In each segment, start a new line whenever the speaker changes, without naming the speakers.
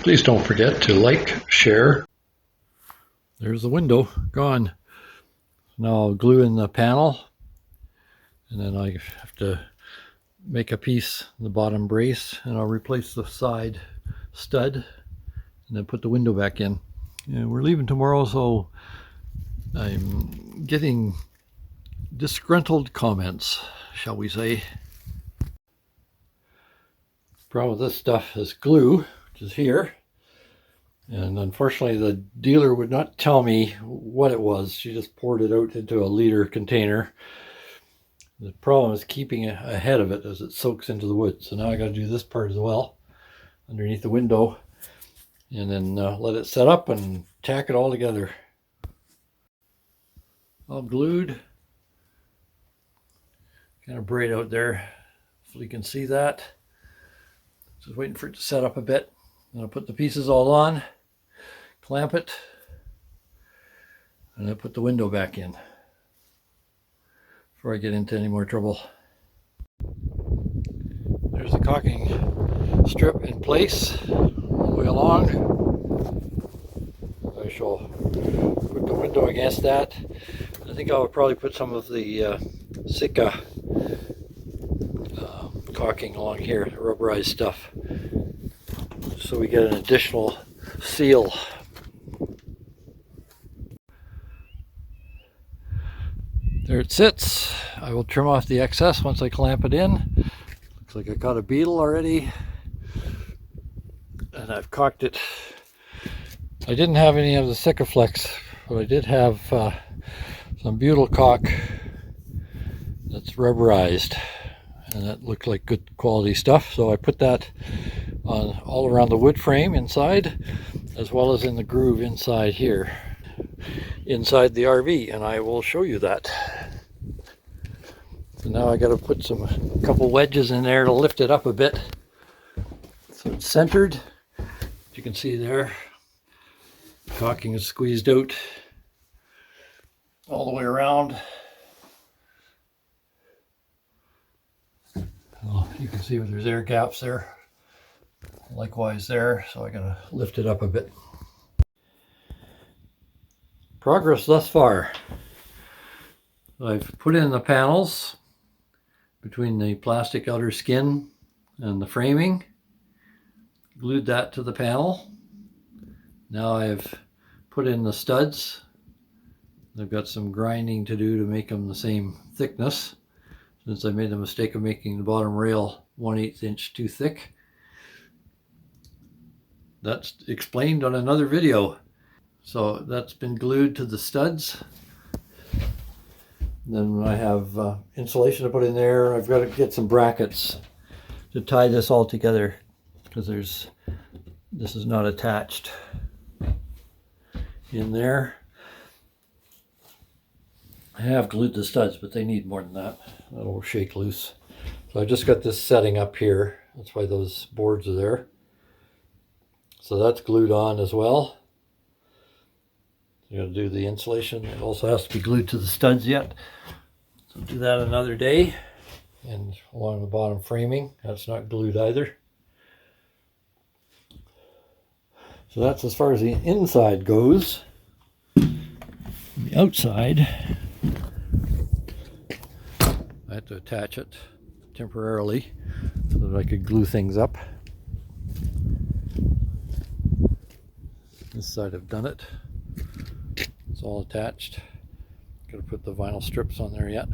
Please don't forget to like, share.
There's the window gone. Now I'll glue in the panel, and then I have to make a piece in the bottom brace, and I'll replace the side stud and then put the window back in. And we're leaving tomorrow, so I'm getting disgruntled comments, shall we say. Problem with this stuff is glue, which is here. And unfortunately, the dealer would not tell me what it was. She just poured it out into a liter container. The problem is keeping it ahead of it as it soaks into the wood. So now I got to do this part as well, underneath the window, and then let it set up and tack it all together. All glued. Kind of braid out there, so you can see that. Just waiting for it to set up a bit. Then I'll put the pieces all on, clamp it, and then put the window back in before I get into any more trouble. There's the caulking strip in place all the way along. I shall put the window against that. I think I'll probably put some of the Sika caulking along here, the rubberized stuff, so we get an additional seal. There it sits. I will trim off the excess once I clamp it in. Looks like I got a beetle already, and I've caulked it. I didn't have any of the Sikaflex, but I did have some butyl caulk that's rubberized, and that looked like good quality stuff, so I put that on all around the wood frame inside, as well as in the groove inside here, inside the RV, and I will show you that. So now I got to put a couple wedges in there to lift it up a bit so it's centered. As you can see there, the caulking is squeezed out all the way around. Well, you can see where there's air gaps there. Likewise there, so I gotta lift it up a bit. Progress thus far. I've put in the panels between the plastic outer skin and the framing, glued that to the panel. Now I've put in the studs. I've got some grinding to do to make them the same thickness, since I made the mistake of making the bottom rail 1/8 inch too thick. That's explained on another video. So that's been glued to the studs. Then I have insulation to put in there. I've got to get some brackets to tie this all together, because this is not attached in there. I have glued the studs, but they need more than that. That'll shake loose. So I just got this setting up here. That's why those boards are there. So that's glued on as well. You're going to do the insulation. It also has to be glued to the studs yet. So do that another day. And along the bottom framing, that's not glued either. So that's as far as the inside goes. The outside, I had to attach it temporarily so that I could glue things up. This side I've done it. It's all attached. Got to put the vinyl strips on there yet.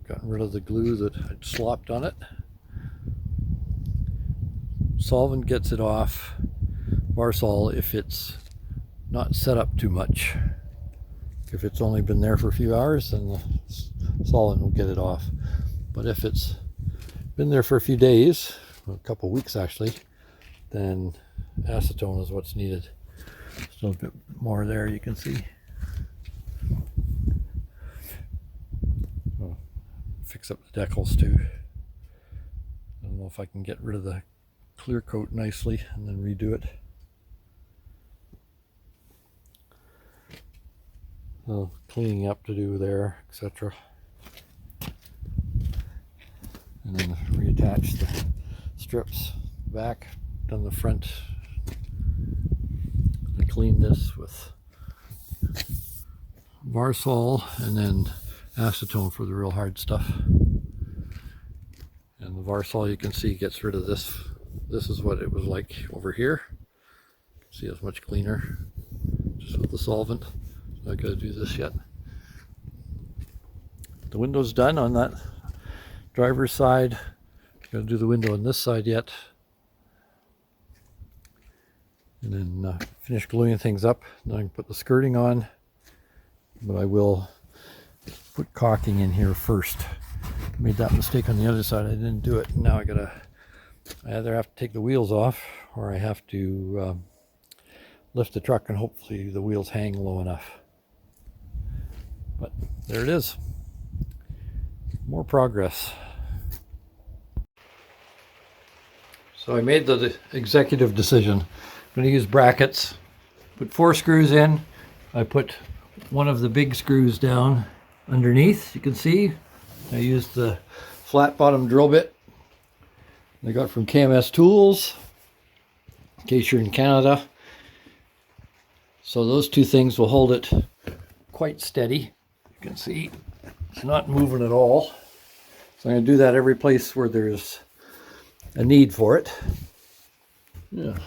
Gotten rid of the glue that I'd slopped on it. Solvent gets it off. Varsol if it's not set up too much. If it's only been there for a few hours, then the solvent will get it off. But if it's been there for a few days, a couple weeks actually, then acetone is what's needed. Still a bit more there, you can see. I'll fix up the decals too. I don't know if I can get rid of the clear coat nicely and then redo it. Cleaning up to do there, etc. And then reattach the strips back on the front. I cleaned this with Varsol and then acetone for the real hard stuff. And the Varsol, you can see, gets rid of this. This is what it was like over here. See, it's much cleaner just with the solvent. Not going to do this yet. The window's done on that driver's side. Going to do the window on this side yet. And then finish gluing things up. Then I can put the skirting on. But I will put caulking in here first. Made that mistake on the other side. I didn't do it. Now I either have to take the wheels off or I have to lift the truck and hopefully the wheels hang low enough. But there it is. More progress. So I made the executive decision. I'm going to use brackets. Put 4 screws in. I put one of the big screws down underneath. You can see I used the flat bottom drill bit I got from KMS Tools, in case you're in Canada. So those 2 things will hold it quite steady. You can see it's not moving at all. So I'm going to do that every place where there's a need for it. Yeah,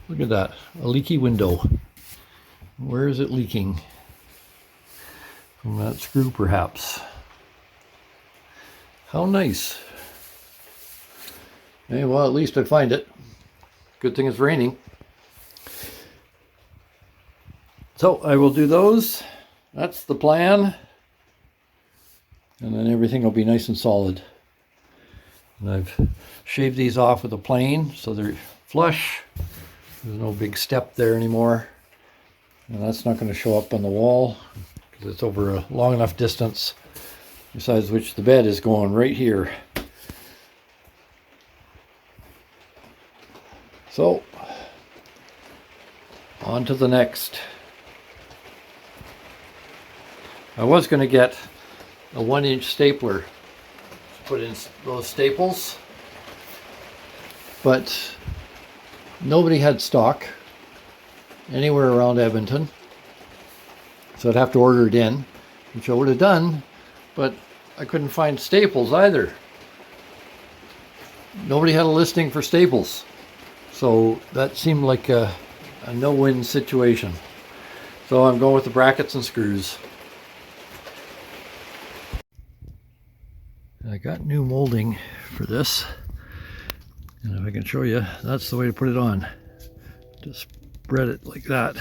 look at that, a leaky window. Where is it leaking? From that screw perhaps. How nice. Okay, well, at least I find it. Good thing it's raining. So I will do those. That's the plan. And then everything will be nice and solid. And I've shaved these off with a plane so they're flush. There's no big step there anymore. And that's not going to show up on the wall because it's over a long enough distance. Besides which the bed is going right here. So, on to the next. I was going to get a 1-inch stapler to put in those staples, but nobody had stock anywhere around Edmonton, so I'd have to order it in, which I would have done, but I couldn't find staples either. Nobody had a listing for staples, so that seemed like a no-win situation. So I'm going with the brackets and screws. I got new molding for this, and if I can show you, that's the way to put it on. Just spread it like that,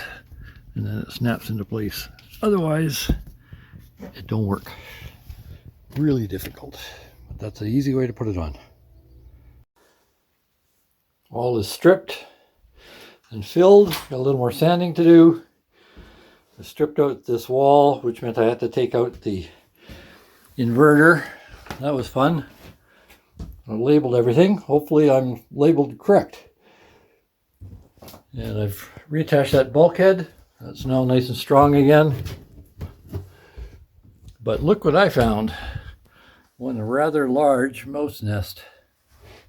and then it snaps into place. Otherwise, it don't work. Really difficult, but that's an easy way to put it on. All is stripped and filled. Got a little more sanding to do. I stripped out this wall, which meant I had to take out the inverter. That was fun. I labeled everything. Hopefully I'm labeled correct. And I've reattached that bulkhead. That's now nice and strong again. But look what I found. One rather large mouse nest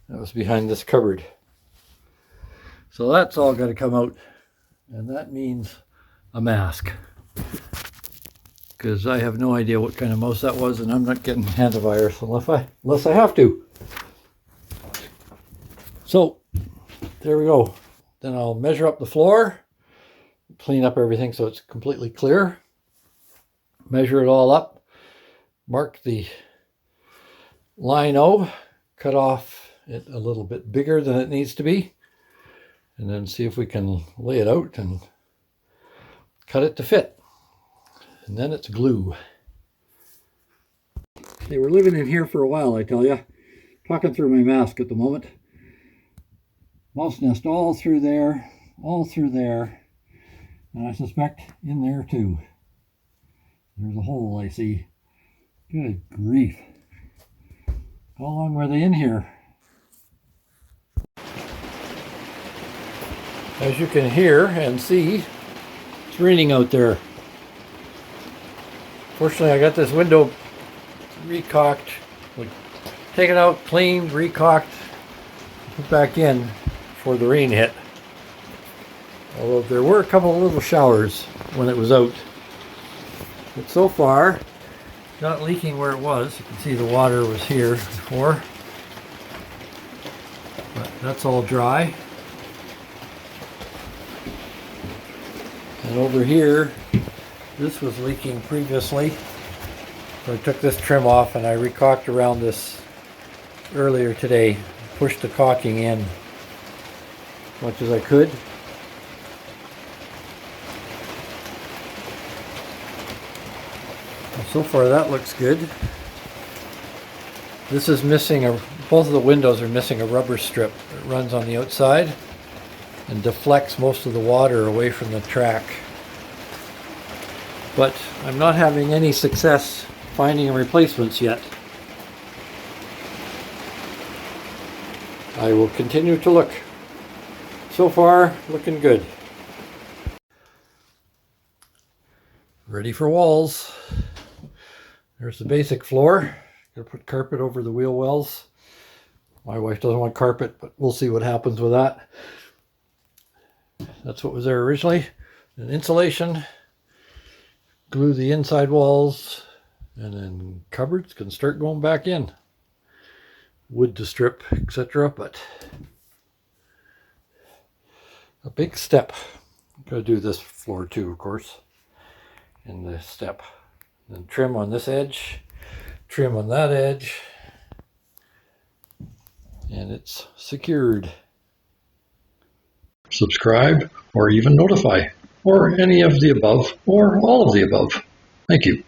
that was behind this cupboard. So that's all got to come out. And that means a mask. Because I have no idea what kind of mouse that was, and I'm not getting hantavirus unless I have to. So there we go. Then I'll measure up the floor, clean up everything so it's completely clear, measure it all up, mark the lino, cut off it a little bit bigger than it needs to be, and then see if we can lay it out and cut it to fit. And then it's glue. They were living in here for a while, I tell you. Talking through my mask at the moment. Mouse nest all through there, and I suspect in there too. There's a hole I see. Good grief. How long were they in here? As you can hear and see, it's raining out there. Fortunately, I got this window recaulked, taken out, cleaned, recaulked, put back in before the rain hit. Although there were a couple of little showers when it was out. But so far, not leaking where it was. You can see the water was here before. But that's all dry. And over here, this was leaking previously. So I took this trim off and I recaulked around this earlier today. Pushed the caulking in as much as I could. So far that looks good. This is missing both of the windows are missing a rubber strip that runs on the outside and deflects most of the water away from the track. But I'm not having any success finding replacements yet. I will continue to look. So far, looking good. Ready for walls. There's the basic floor. Gonna put carpet over the wheel wells. My wife doesn't want carpet, but we'll see what happens with that. That's what was there originally. And insulation. Glue the inside walls. And then cupboards can start going back in. Wood to strip, etc. But a big step. I'm going to do this floor too, of course. In the step. Then trim on this edge. Trim on that edge. And it's secured.
Subscribe or even notify, or any of the above, or all of the above. Thank you.